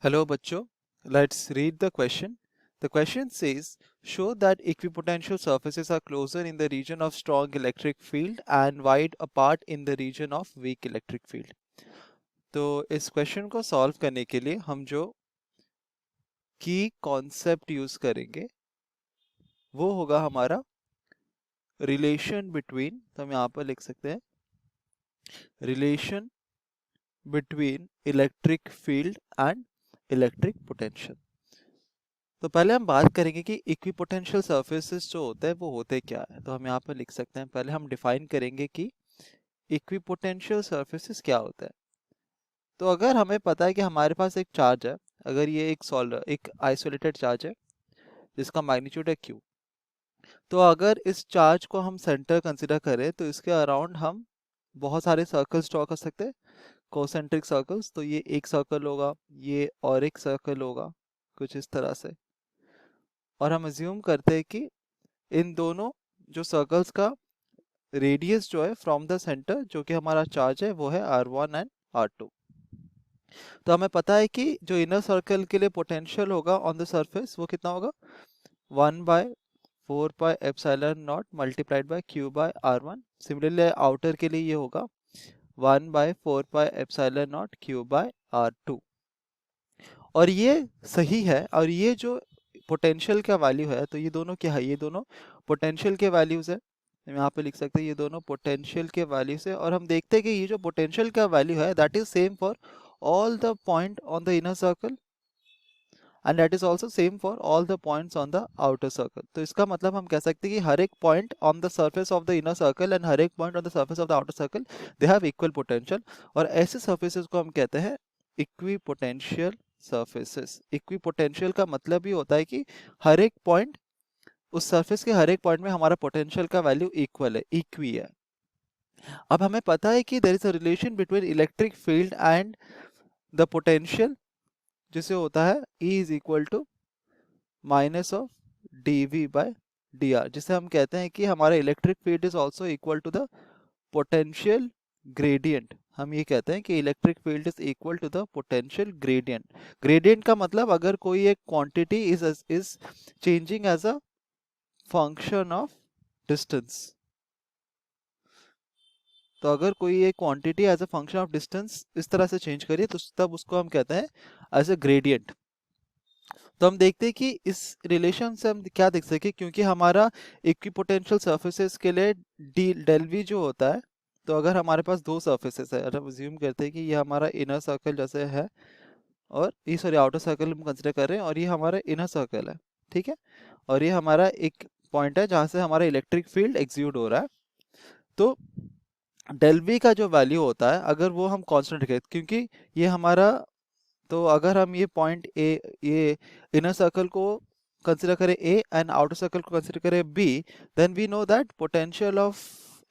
Hello, bachcho. Let's read the question. The question says, show that equipotential surfaces are closer in the region of strong electric field and wide apart in the region of weak electric field. तो इस question को solve करने के लिए हम जो की concept use करेंगे वो होगा हमारा रिलेशन बिटवीन, तो हम यहाँ पर लिख सकते हैं relation between electric field and electric potential. तो पहले हम बात करेंगे कि इक्विपोटेंशियल सर्फेसेस जो होते हैं वो होते क्या है। तो हम यहाँ पर लिख सकते हैं, पहले हम डिफाइन करेंगे कि इक्विपोटेंशियल सर्फेसेस क्या होता है। तो अगर हमें पता है कि हमारे पास एक चार्ज है, अगर ये एक आइसोलेटेड चार्ज है जिसका मैग्नीट्यूड है क्यू, तो अगर इस चार्ज को हम सेंटर कंसिडर करें तो इसके अराउंड हम बहुत सारे सर्कल्स ड्रॉ कर सकते हैं, कोसेंट्रिक सर्कल्स। तो ये एक सर्कल होगा, ये और एक सर्कल होगा, कुछ इस तरह से। और हम अज्यूम करते हैं कि इन दोनों जो सर्कल्स का रेडियस जो है फ्रॉम द सेंटर, जो कि हमारा चार्ज है, वो है R1 एंड R2। तो हमें पता है कि जो इनर सर्कल के लिए पोटेंशियल होगा ऑन द सरफेस वो कितना होगा, 1/4πε0 multiplied by Q by R1। Similarly outer के लिए ये होगा 1/4πε0 Q बाय R2। और ये सही है। और ये जो पोटेंशियल का वैल्यू है, तो ये दोनों क्या है, ये दोनों पोटेंशियल के वैल्यूज है। हम यहाँ पे लिख सकते हैं ये दोनों पोटेंशियल के वैल्यूज है। और हम देखते हैं कि ये जो पोटेंशियल का वैल्यू है that is same for all the point on the inner circle and that is also same for all the points on the outer circle. तो इसका मतलब हम कह सकते हैं कि हर एक point on the surface of the inner circle and हर एक point on the surface of the outer circle they have equal potential. और ऐसे सर्फेसेस को हम कहते हैं इक्विपोटेंशियल सर्फेसेस। इक्विपोटेंशियल का मतलब भी होता है कि हर एक पॉइंट, उस सरफेस के हर एक पॉइंट में हमारा पोटेंशियल का वैल्यू इक्वल है, इक्वी है। अब हमें पता है कि there is a relation between electric field and the potential, जिसे होता है E is equal to minus of dV by dr, जिसे हम कहते हैं कि हमारा electric field is also equal to the potential gradient. हम ये कहते हैं कि electric field is equal to the potential gradient. Gradient का मतलब अगर कोई एक quantity is changing as a function of distance, तो अगर कोई एक quantity as a function of distance इस तरह से चेंज करिए तो तब उसको हम कहते हैं एज अ ग्रेडियंट। तो हम देखते हैं कि इस रिलेशन से हम क्या देख सके, क्योंकि हमारा इक्विपोटेंशियल सर्फेसेस के लिए डी डेल वी जो होता है, तो अगर हमारे पास दो सर्फेसेस है, अगर हम अज्यूम करते हैं कि ये हमारा इनर सर्कल जैसे है और ये सॉरी आउटर सर्कल हम कंसिडर कर रहे हैं, और ये हमारा इनर सर्कल है, ठीक है। और ये हमारा एक पॉइंट है जहाँ से हमारा इलेक्ट्रिक फील्ड एग्जीक्यूट हो रहा है। तो डेल वी का जो वैल्यू होता है अगर वो हम कांस्टेंट रखें, क्योंकि ये हमारा, तो अगर हम ये पॉइंट ए, ये इनर सर्कल को कंसिडर करें ए एंड आउटर सर्कल को कंसिडर करें B, then we know that potential of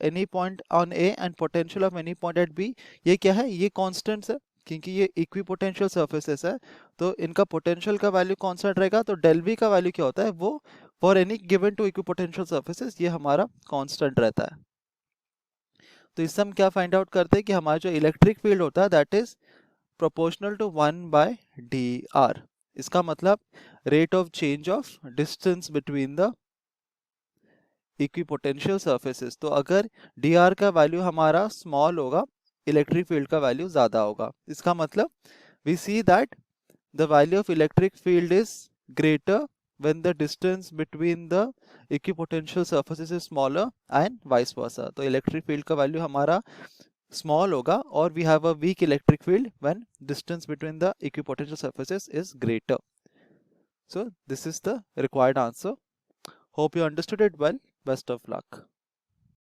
any point on A and potential of any point at B, ये क्या है, ये कांस्टेंट्स है, क्योंकि ये इक्विपोटेंशियल सर्फेसेस है। तो इनका पोटेंशियल का वैल्यू कांस्टेंट रहेगा। तो डेल वी का वैल्यू क्या होता है, वो for any given two equipotential surfaces ये हमारा कांस्टेंट रहता है। तो इससे हम क्या फाइंड आउट करते हैं कि हमारा जो इलेक्ट्रिक फील्ड होता है that is proportional to 1/dr। इसका मतलब rate of change of distance between the equipotential surfaces. तो अगर dr का वैल्यू हमारा स्मॉल होगा, इलेक्ट्रिक फील्ड का वैल्यू ज्यादा होगा। इसका मतलब we see that the value of electric field is greater when the distance between the equipotential surfaces is smaller and vice versa। तो electric field का value हमारा small होगा और we have a weak electric field when distance between the equipotential surfaces is greater। So this is the required answer. Hope you understood it well. Best of luck.